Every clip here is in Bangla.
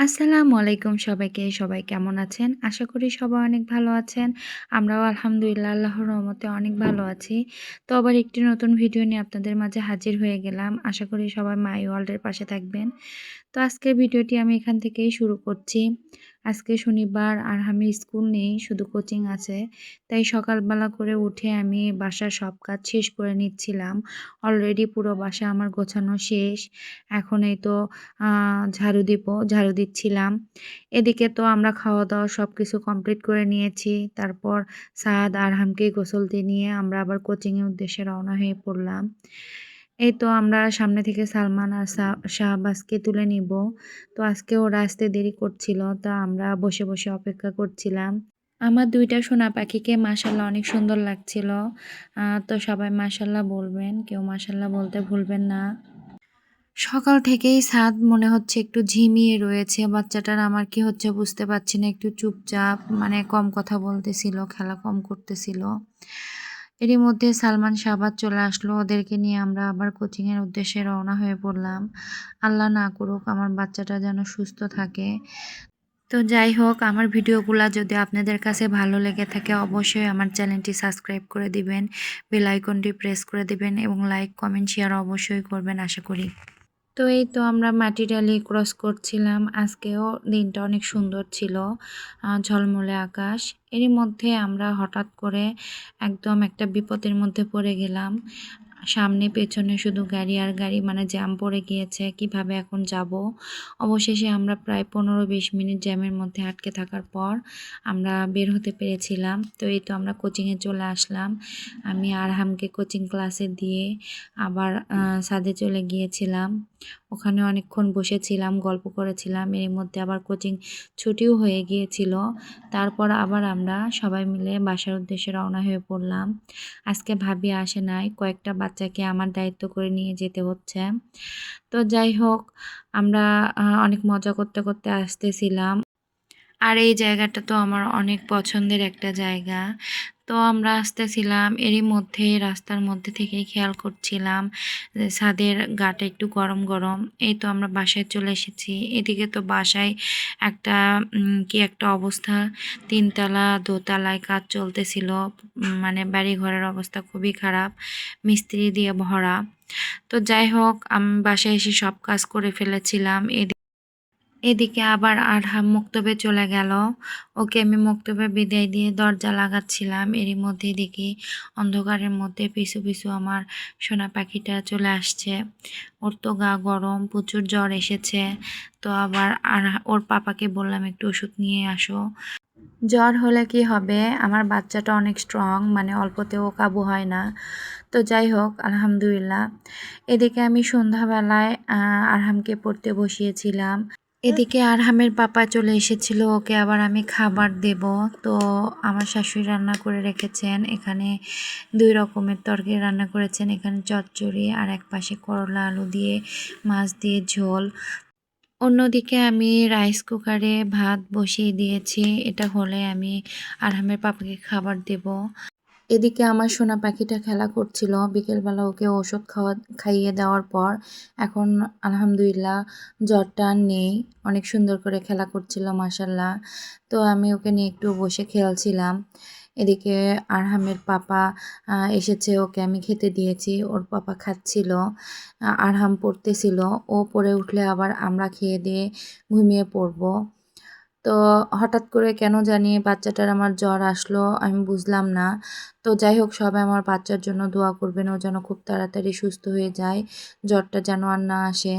আসসালামু আলাইকুম সবাইকে। সবাই কেমন আছেন? আশা করি সবাই অনেক ভালো আছেন। আমরাও আলহামদুলিল্লাহ আল্লাহর রহমতে অনেক ভালো আছি। তো আবার একটি নতুন ভিডিও নিয়ে আপনাদের মাঝে হাজির হয়ে গেলাম। আশা করি সবাই মাই ওয়ার্ল্ডের পাশে থাকবেন। তো আজকের ভিডিওটি আমি এখান থেকেই শুরু করছি। আজকে শনিবার আর আমি স্কুল নেই, শুধু কোচিং আছে। তাই সকালবেলা করে উঠে আমি বাসার সব কাজ শেষ করে নিচ্ছিলাম। অলরেডি পুরো বাসা আমার গোছানো শেষ। এখন এই তো ঝাড়ু দিব, ঝাড়ু দিচ্ছিলাম। এদিকে তো আমরা খাওয়া-দাওয়া সবকিছু কমপ্লিট করে নিয়েছি। তারপর সাদ, আরহামকে গোসল দিয়ে নিয়ে আমরা আবার কোচিংয়ের উদ্দেশ্যে রওনা হয়ে পড়লাম। এই তো আমরা সামনে থেকে সালমান আর শাহবাজকে তুলে নিব। তো আজকে ওরা আসতে দেরি করছিল। তা আমরা বসে, বসে অপেক্ষা করছিলাম। আমার ২ টা সোনা পাখিকে মাশাআল্লাহ অনেক সুন্দর লাগছিল। তো সবাই মাশাআল্লাহ বলবেন। কেউ মাশাআল্লাহ বলতে ভুলবেন না। সকাল থেকেই ছাদ মনে হচ্ছে একটু ঝিমিয়ে রয়েছে। বাচ্চাটার আমার কি হচ্ছে বুঝতে পারছি না। একটু চুপচাপ মানে কম কথা বলতেছিল, খেলা কম করতেছিল। এরই মধ্যে সালমান শাহবাজ চলে আসলো। ওদেরকে নিয়ে আমরা আবার কোচিংয়ের উদ্দেশ্যে রওনা হয়ে পড়লাম। আল্লাহ না করুক আমার বাচ্চাটা যেন সুস্থ থাকে। তো যাই হোক, আমার ভিডিওগুলা যদি আপনাদের কাছে ভালো লেগে থাকে অবশ্যই আমার চ্যানেলটি সাবস্ক্রাইব করে দিবেন, বেল আইকনটি প্রেস করে দিবেন এবং লাইক, কমেন্ট, শেয়ার অবশ্যই করবেন আশা করি। তো এই তো আমরা মাটিরালি ক্রস করছিলাম। আজকেও দিনটা অনেক সুন্দর ছিল। ঝলমলে আকাশ। এরই মধ্যে আমরা হঠাৎ করে একদম একটা বিপদের মধ্যে পড়ে গেলাম। সামনে পেছনে শুধু গাড়ি আর গাড়ি, মানে জ্যাম পড়ে গিয়েছে। কিভাবে এখন যাব? অবশেষে আমরা প্রায় ১৫-২০ মিনিট জ্যামের মধ্যে আটকে থাকার পর আমরা বের হতে পেরেছিলাম। তো এই তো আমরা কোচিংয়ে চলে আসলাম। আমি আরহামকে কোচিং ক্লাসে দিয়ে আবার ছাদে চলে গিয়েছিলাম। ওখানে অনেকক্ষণ বসেছিলাম, গল্প করেছিলাম। এর মধ্যে আবার কোচিং ছুটিও হয়ে গিয়েছিল। তারপর আবার আমরা সবাই মিলে বাসার উদ্দেশ্যে রওনা হয়ে পড়লাম। আজকে ভাবি আসে নাই, কয়েকটা বাচ্চাকে আমার দায়িত্ব করে নিয়ে যেতে হচ্ছে। তো যাই হোক, আমরা অনেক মজা করতে, করতে আসতেছিলাম। আর এই জায়গাটা তো আমার অনেক পছন্দের একটা জায়গা। তো আমরা আসতেছিলাম, এরই মধ্যে রাস্তার মধ্যে থেকেই খেয়াল করছিলাম যে ছাদের গাটা একটু গরম, গরম। এই তো আমরা বাসায় চলে এসেছি। এদিকে তো বাসায় একটা কি একটা অবস্থা, ৩ তলা, দোতলায় কাজ চলতেছিল। মানে বাড়িঘরের অবস্থা খুবই খারাপ, মিস্ত্রি দিয়ে ভরা। তো যাই হোক, আমি বাসায় এসে সব কাজ করে ফেলেছিলাম। এদিকে আবার আরহাম মক্তবে চলে গেল। ওকে আমি মক্তবে বিদায় দিয়ে দরজা লাগাচ্ছিলাম। এরই মধ্যে দেখি অন্ধকারের মধ্যে পিছু পিছু আমার সোনা পাখিটা চলে আসছে। ওর তো গা গরম, প্রচুর জ্বর এসেছে। তো আবার ওর পাপাকে বললাম একটু ওষুধ নিয়ে আসো। জ্বর হলে কি হবে, আমার বাচ্চাটা অনেক স্ট্রং, মানে অল্পতেও কাবু হয় না। তো যাই হোক, আলহামদুলিল্লাহ। এদিকে আমি সন্ধ্যাবেলায় আরহামকে পড়তে বসিয়েছিলাম। এদিকে আরহামের পাপা চলে এসেছিল, ওকে আবার আমি খাবার দেব। তো আমার শাশুড়ি রান্না করে রেখেছেন, এখানে ২ রকমের তরকারি রান্না করেছেন। এখানে চচ্চড়ি আর এক পাশে করলা আলু দিয়ে মাছ দিয়ে ঝোল। অন্যদিকে আমি রাইস কুকারে ভাত বসিয়ে দিয়েছি। এটা হলে আমি আরহামের পাপাকে খাবার দেব। এদিকে আমার সোনা পাখিটা খেলা করছিল। বিকেলবেলা ওকে ওষুধ খাইয়ে দেওয়ার পর এখন আলহামদুলিল্লাহ জ্বরটা আর নেই। অনেক সুন্দর করে খেলা করছিল মাশাআল্লাহ। তো আমি ওকে নিয়ে একটু বসে খেলছিলাম। এদিকে আরহামের পাপা এসেছে, ওকে আমি খেতে দিয়েছি। ওর পাপা খাচ্ছিল। আরহাম পড়তেছিল। ও পড়ে উঠলে আবার আমরা খেয়ে দিয়ে ঘুমিয়ে পড়বো। তো হঠাৎ করে কেন জানি বাচ্চাটার আমার জ্বর আসলো, আমি বুঝলাম না। তো যাই হোক, সবাই আমার বাচ্চার জন্য দোয়া করবেন, ও যেন খুব তাড়াতাড়ি সুস্থ হয়ে যায়, জ্বরটা যেন আর না আসে।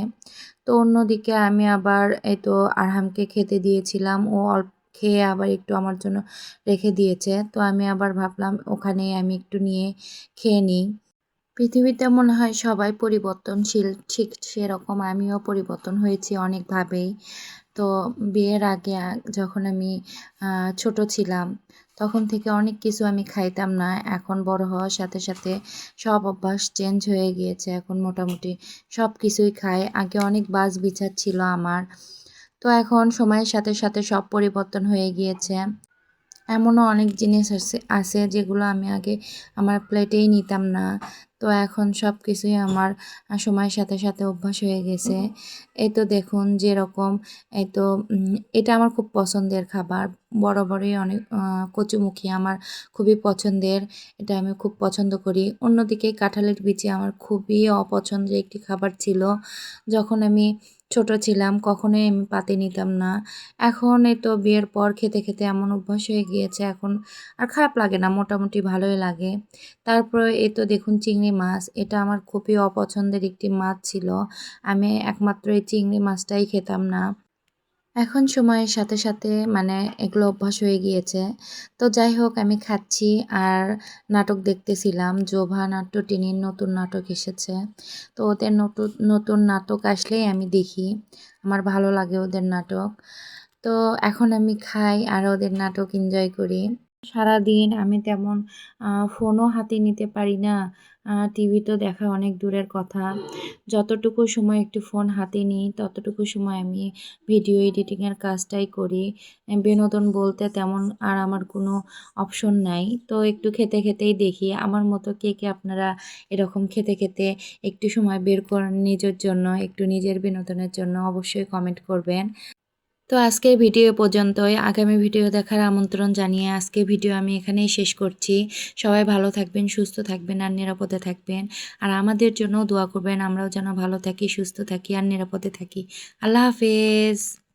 তো অন্যদিকে আমি আবার এই তো আরহামকে খেতে দিয়েছিলাম। ও অল্প খেয়ে আবার একটু আমার জন্য রেখে দিয়েছে। তো আমি আবার ভাবলাম ওখানেই আমি একটু নিয়ে খেয়ে নিই। পৃথিবীতে মনে হয় সবাই পরিবর্তনশীল, ঠিক সেরকম আমিও পরিবর্তন হয়েছি অনেকভাবেই। তো বিয়ের আগে যখন আমি ছোট ছিলাম, তখন থেকে অনেক কিছু আমি খাইতাম না। এখন বড় হওয়ার সাথে সাথে সব অভ্যাস চেঞ্জ হয়ে গিয়েছে। এখন মোটামুটি সব কিছুই খাই। আগে অনেক বাছ-বিচার ছিল আমার। তো এখন সময়ের সাথে সাথে সব পরিবর্তন হয়ে গিয়েছে। এমনও অনেক জিনিস আছে যেগুলো আমি আগে আমার প্লেটেই নিতাম না। তো এখন সব কিছুই আমার সময়ের সাথে সাথে অভ্যাস হয়ে গেছে। এই তো দেখুন যেরকম এই তো এটা আমার খুব পছন্দের খাবার। বরাবরই অনেক কচুমুখী আমার খুবই পছন্দের। এটা আমি খুব পছন্দ করি। অন্যদিকে কাঁঠালের বিচি আমার খুবই অপছন্দের একটি খাবার ছিল। যখন আমি ছোট ছিলাম কখনোই আমি পাতে নিতাম না। এখন এই তো বিয়ের পর খেতে, খেতে এমন অভ্যাস হয়ে গিয়েছে এখন আর খারাপ লাগে না, মোটামুটি ভালোই লাগে। তারপরে এই তো দেখুন চিংড়ি মাছ, এটা আমার খুবই অপছন্দের একটি মাছ ছিল। আমি একমাত্র এই চিংড়ি মাছটাই খেতাম না। এখন সময়ের সাথে সাথে মানে এগুলো অভ্যাস হয়ে গিয়েছে। তো যাই হোক আমি খাচ্ছি আর নাটক দেখতেছিলাম। জোভা নাট্যটিনির নতুন নাটক এসেছে। তো ওদের নতুন নতুন নাটক আসলেই আমি দেখি। আমার ভালো লাগে ওদের নাটক। তো এখন আমি খাই আর ওদের নাটক এনজয় করি। সারাদিন আমি তেমন ফোনও হাতে নিতে পারি না। টিভি তো দেখা অনেক দূরের কথা। যতটুকু সময় একটু ফোন হাতে নিই, ততটুকু সময় আমি ভিডিও এডিটিংয়ের কাজটাই করি। বিনোদন বলতে তেমন আর আমার কোনো অপশন নাই। তো একটু খেতে, খেতেই দেখি। আমার মতো কে, কে আপনারা এরকম খেতে, খেতে একটু সময় বের করেন নিজের জন্য, একটু নিজের বিনোদনের জন্য অবশ্যই কমেন্ট করবেন। তো আজকের ভিডিও পর্যন্তই। আগামী ভিডিও দেখার আমন্ত্রণ জানিয়ে আজকের ভিডিও আমি এখানেই শেষ করছি। সবাই ভালো থাকবেন, সুস্থ থাকবেন আর নিরাপদে থাকবেন। আর আমাদের জন্যও দোয়া করবেন, আমরাও যেন ভালো থাকি, সুস্থ থাকি আর নিরাপদে থাকি। আল্লাহ হাফেজ।